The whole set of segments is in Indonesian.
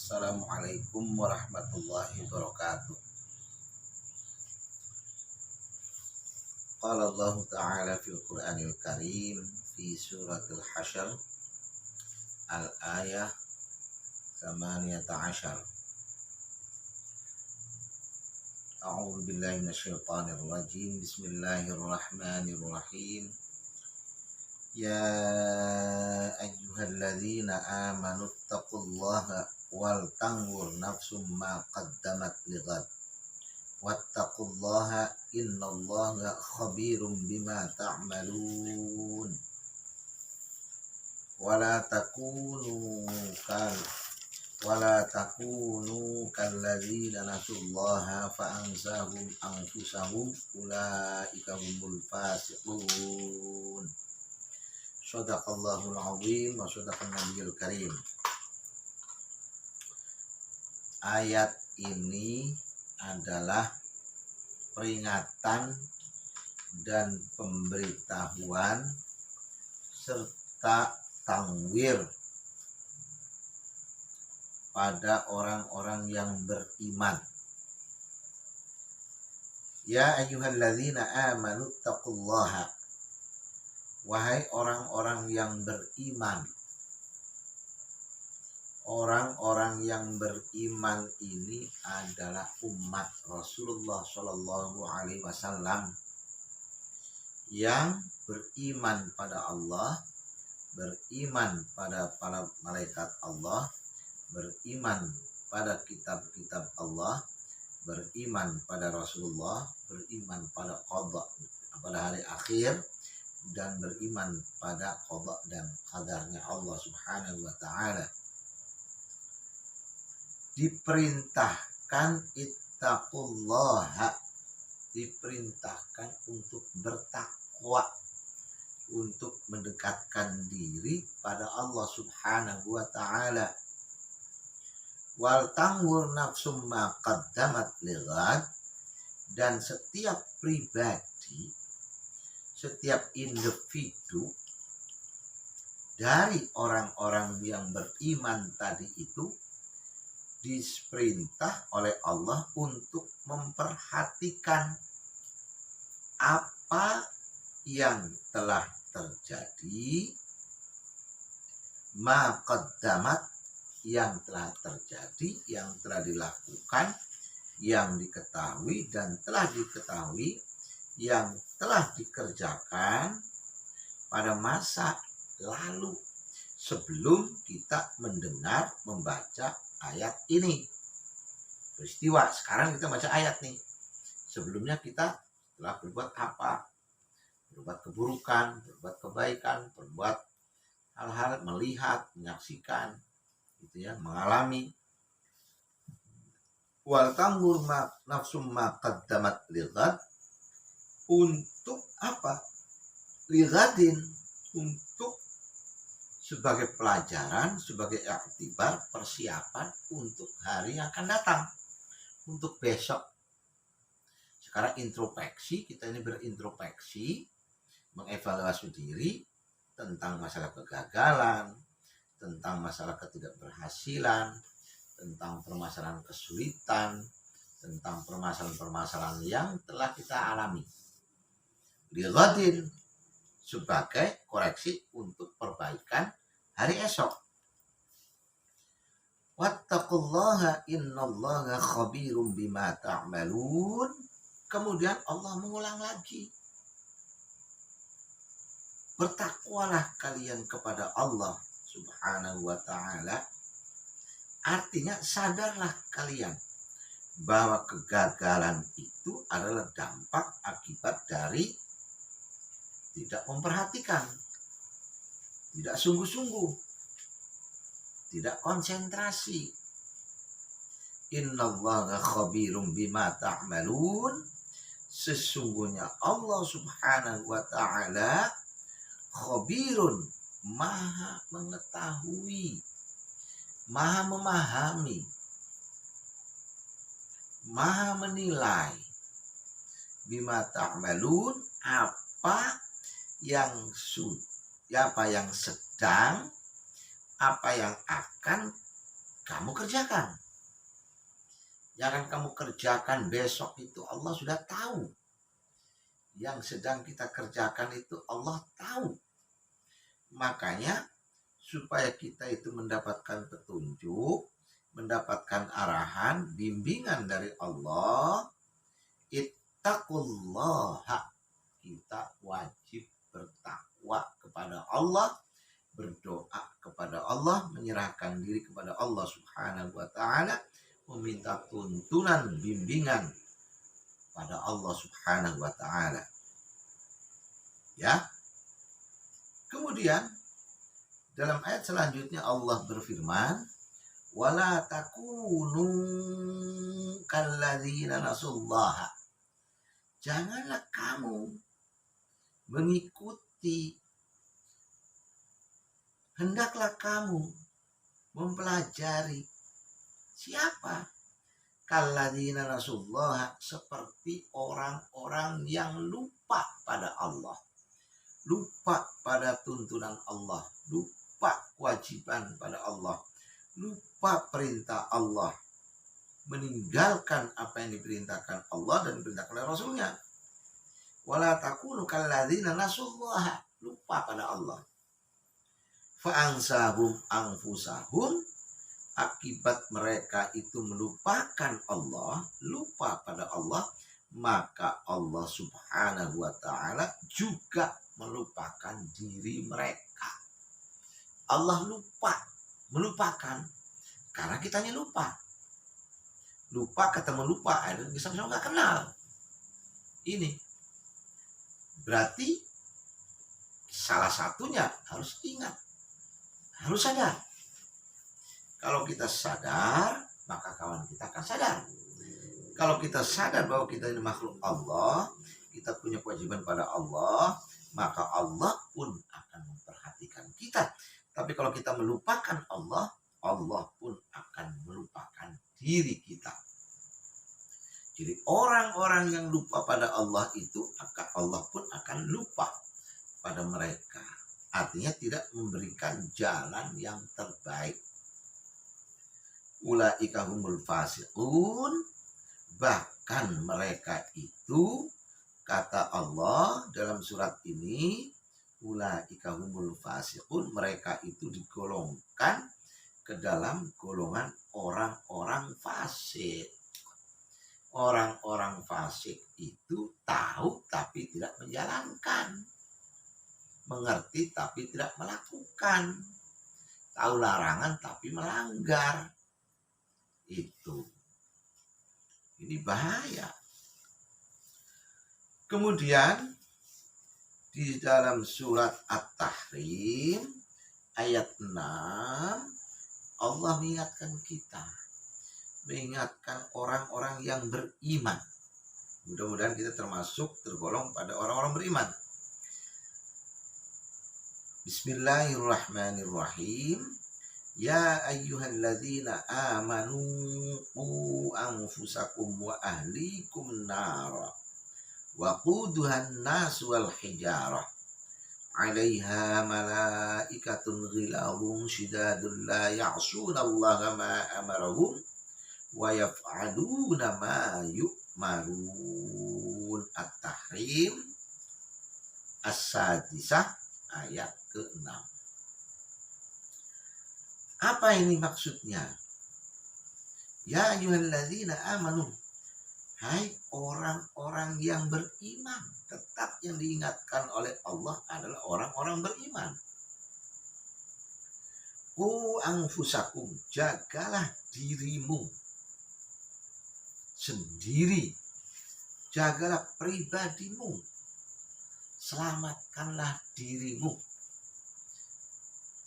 Assalamualaikum warahmatullahi wabarakatuh. Qala Allah Ta'ala fil Qur'anil Karim fi suratul Hasyr al-ayah 18. A'udzu billahi minasyaitonir rajim. Bismillahirrahmanirrahim. Ya ayyuhalladzina amanu taqullaha wal tanzur nafsum ma qaddamat lighad wattaqullaha innallaha khabirum bima ta'malun. Wala takunu kalladzina nasullaha fa ansahum anfusahum ulaika humul fasiqun. Shadaqallahul azim wa shadaqan nabiyul karim. Ayat ini adalah peringatan dan pemberitahuan serta tangwir pada orang-orang yang beriman. Ya ayyuhalladzina amanu taqullaha, wahai orang-orang yang beriman. Orang-orang yang beriman ini adalah umat Rasulullah Shallallahu Alaihi Wasallam yang beriman pada Allah, beriman pada para malaikat Allah, beriman pada kitab-kitab Allah, beriman pada Rasulullah, beriman pada qada, pada hari akhir, dan beriman pada qada dan qadarnya Allah Subhanahu wa Ta'ala. Diperintahkan ittaqullaha, diperintahkan untuk bertakwa, untuk mendekatkan diri pada Allah Subhanahu wa Ta'ala. Wal tanzur nafsum ma qaddamat lighad, dan setiap pribadi, setiap individu dari orang-orang yang beriman tadi itu diperintah oleh Allah untuk memperhatikan apa yang telah terjadi, ma qaddamat, yang telah terjadi, yang telah dilakukan, yang diketahui dan telah diketahui, yang telah dikerjakan pada masa lalu sebelum kita mendengar, membaca ayat ini. Peristiwa, sekarang kita baca ayat nih. Sebelumnya kita telah berbuat apa? Berbuat keburukan, berbuat kebaikan, berbuat hal-hal, melihat, menyaksikan, gitu ya, mengalami. Wal tanzur nafsum ma qaddamat lighad, untuk apa? Lighadin, untuk sebagai pelajaran, sebagai iktibar, persiapan untuk hari yang akan datang, untuk besok. Sekarang introspeksi, kita ini berintrospeksi, mengevaluasi diri tentang masalah kegagalan, tentang masalah ketidakberhasilan, tentang permasalahan kesulitan, tentang permasalahan-permasalahan yang telah kita alami. Lighadin, sebagai koreksi untuk perbaikan hari esok. Wattaqullaha innallaha khabirum bima ta'malun. Kemudian Allah mengulang lagi. Bertakwalah kalian kepada Allah Subhanahu wa Ta'ala. Artinya sadarlah kalian bahwa kegagalan itu adalah dampak akibat dari tidak memperhatikan, tidak sungguh-sungguh, tidak konsentrasi. Innallaha khabirum bima ta'malun. Sesungguhnya Allah Subhanahu wa Ta'ala khabirun, maha mengetahui, maha memahami, maha menilai. Bima ta'malun, apa yang sedang, apa yang akan kamu kerjakan. Jangan kamu kerjakan besok, itu Allah sudah tahu. Yang sedang kita kerjakan itu Allah tahu. Makanya supaya kita itu mendapatkan petunjuk, mendapatkan arahan, bimbingan dari Allah, ittaqullaha, kita wajib bertakwa kepada Allah, berdoa kepada Allah, menyerahkan diri kepada Allah Subhanahu wa taala, meminta tuntunan bimbingan pada Allah Subhanahu wa taala. Ya. Kemudian dalam ayat selanjutnya Allah berfirman, wala takunu kalladzina nasullaha. Janganlah kamu mengikuti, hendaklah kamu mempelajari siapa? Kalladzina nasullaha, seperti orang-orang yang lupa pada Allah, lupa pada tuntunan Allah, lupa kewajiban pada Allah, lupa perintah Allah, meninggalkan apa yang diperintahkan Allah dan diperintahkan oleh Rasulnya. Wala takunu kalladzina nasullaha, lupa pada Allah. Fa'ansahum anfusahum, akibat mereka itu melupakan Allah, lupa pada Allah, maka Allah Subhanahu wa ta'ala juga melupakan diri mereka. Allah lupa, melupakan, karena kitanya lupa. Lupa ketemu lupa, ada sama-sama nggak kenal. Ini berarti salah satunya harus ingat, harus sadar. Kalau kita sadar, maka kawan kita akan sadar. Kalau kita sadar bahwa kita ini makhluk Allah, kita punya kewajiban pada Allah, maka Allah pun akan memperhatikan kita. Tapi kalau kita melupakan Allah, Allah pun akan melupakan diri kita. Jadi orang-orang yang lupa pada Allah itu, Allah pun akan lupa pada mereka. Artinya tidak memberikan jalan yang terbaik. Ulaika humul fasiqun, bahkan mereka itu, kata Allah dalam surat ini, ulaika humul fasiqun, mereka itu digolongkan ke dalam golongan orang-orang fasik. Orang-orang fasik itu tahu tapi tidak menjalankan, mengerti tapi tidak melakukan, tahu larangan tapi melanggar. Itu ini bahaya. Kemudian di dalam surat At-Tahrim ayat 6 Allah mengingatkan kita, mengingatkan orang-orang yang beriman. Mudah-mudahan kita termasuk tergolong pada orang-orang beriman. Bismillahirrahmanirrahim. Ya ayyuhalladzina amanu qu anfusakum wa ahlikum nara wa quduhan nas wal hijarah 'alaiha malaikatun ghilazun shidadun la ya'sunallaha ma amarahum wa yaf'aluna ma yu'marun. At-Tahrim As-Sadisah ayat ke-6. Apa ini maksudnya? Ya ayyuhalladzina amanu, hai orang-orang yang beriman. Tetap yang diingatkan oleh Allah adalah orang-orang beriman. Qu anfusakum, jagalah dirimu sendiri, jagalah pribadimu, selamatkanlah dirimu,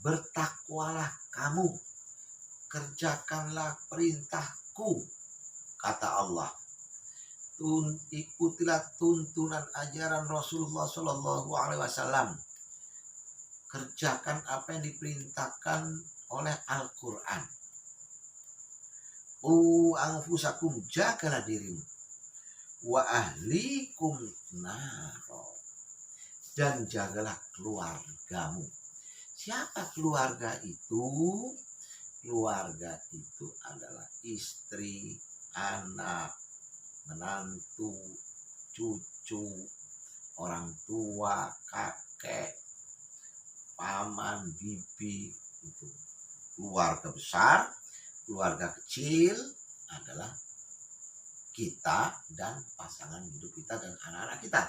bertakwalah kamu, kerjakanlah perintahku, kata Allah. Ikutilah tuntunan ajaran Rasulullah Shallallahu Alaihi Wasallam. Kerjakan apa yang diperintahkan oleh Al-Quran. Anfusakum, jagalah dirimu. Wa ahlikum naro, dan jagalah keluargamu. Siapa keluarga itu? Keluarga itu adalah istri, anak, menantu, cucu, orang tua, kakek, paman, bibi. Itu keluarga besar. Keluarga kecil adalah kita dan pasangan hidup kita dan anak-anak kita.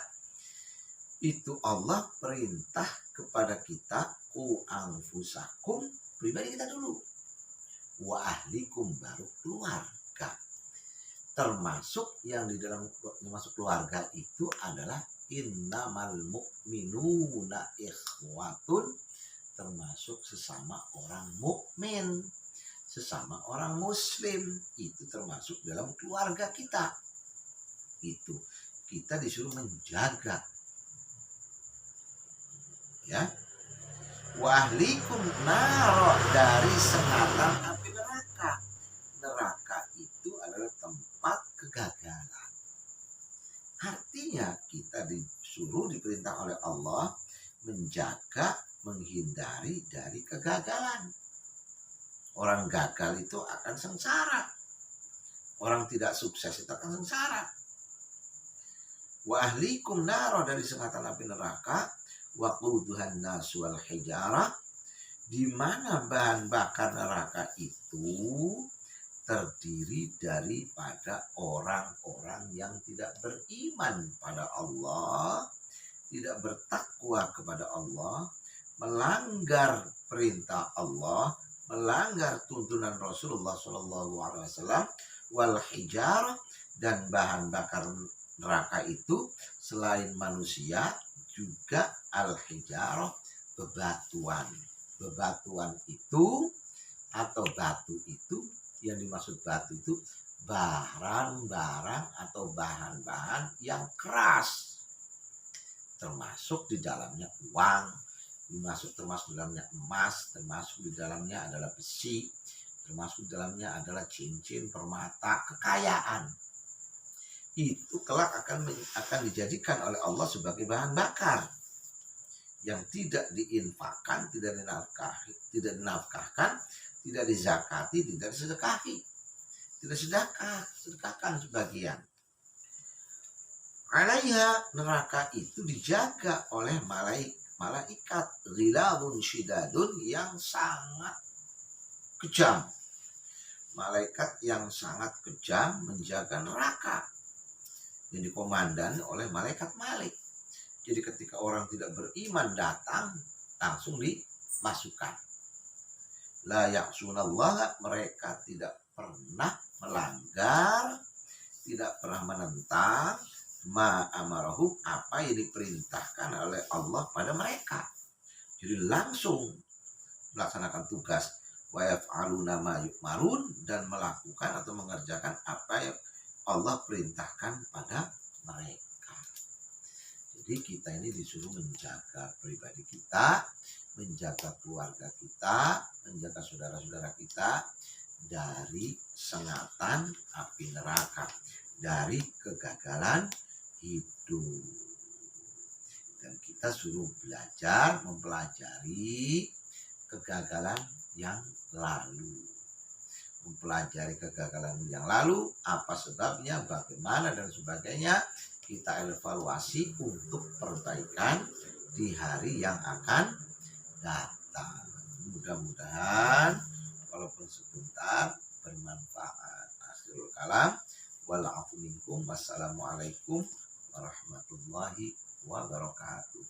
Itu Allah perintah kepada kita, ku anfusakum, pribadi kita dulu, wa ahlikum, baru keluarga. Termasuk yang di dalam masuk keluarga itu adalah innamal mu'minuna ikhwatun, termasuk sesama orang mukmin, sesama orang muslim, itu termasuk dalam keluarga kita. Itu kita disuruh menjaga, ya. Wahlikum naro, dari sengatan api neraka. Neraka itu adalah tempat kegagalan. Artinya kita disuruh, diperintah oleh Allah menjaga, menghindari dari kegagalan. Orang gagal itu akan sengsara. Orang tidak sukses itu akan sengsara. Wa ahlikum naro, dari sengatan api neraka. Wa quduhan nas wal hijarah, di mana bahan bakar neraka itu terdiri daripada orang-orang yang tidak beriman pada Allah, tidak bertakwa kepada Allah, melanggar perintah Allah, melanggar tuntunan Rasulullah SAW, wal hijarah, dan bahan bakar neraka itu selain manusia juga al-hijarah, bebatuan. Bebatuan itu atau batu itu, yang dimaksud batu itu barang-barang atau bahan-bahan yang keras. Termasuk di dalamnya uang, termasuk di dalamnya emas, termasuk di dalamnya adalah besi, termasuk di dalamnya adalah cincin, permata, kekayaan. Itu kelak akan dijadikan oleh Allah sebagai bahan bakar yang tidak diinfakkan, tidak dinafkahkan, tidak dizakati, tidak disedekahi, tidak sedekahkan sebagian. Alaiha, neraka itu dijaga oleh malaikat ghiladun syidadun, yang sangat kejam. Malaikat yang sangat kejam menjaga neraka, yang dikomandani oleh malaikat Malik. Jadi ketika orang tidak beriman datang, langsung dimasukkan. La ya'sunallaha, mereka tidak pernah melanggar, tidak pernah menentang ma amarahum, apa yang diperintahkan oleh Allah pada mereka. Jadi langsung melaksanakan tugas, wa yaf'aluna ma yu'marun, dan melakukan atau mengerjakan apa yang Allah perintahkan pada mereka. Jadi kita ini disuruh menjaga pribadi kita, menjaga keluarga kita, menjaga saudara-saudara kita dari sengatan api neraka, dari kegagalan hidup. Dan kita suruh belajar, mempelajari kegagalan yang lalu. Mempelajari kegagalan yang lalu, apa sebabnya, bagaimana, dan sebagainya. Kita evaluasi untuk perbaikan di hari yang akan datang. Mudah-mudahan walaupun sebentar bermanfaat. Akhirul kalam, wal afu minkum, wassalamualaikum warahmatullahi wabarakatuh.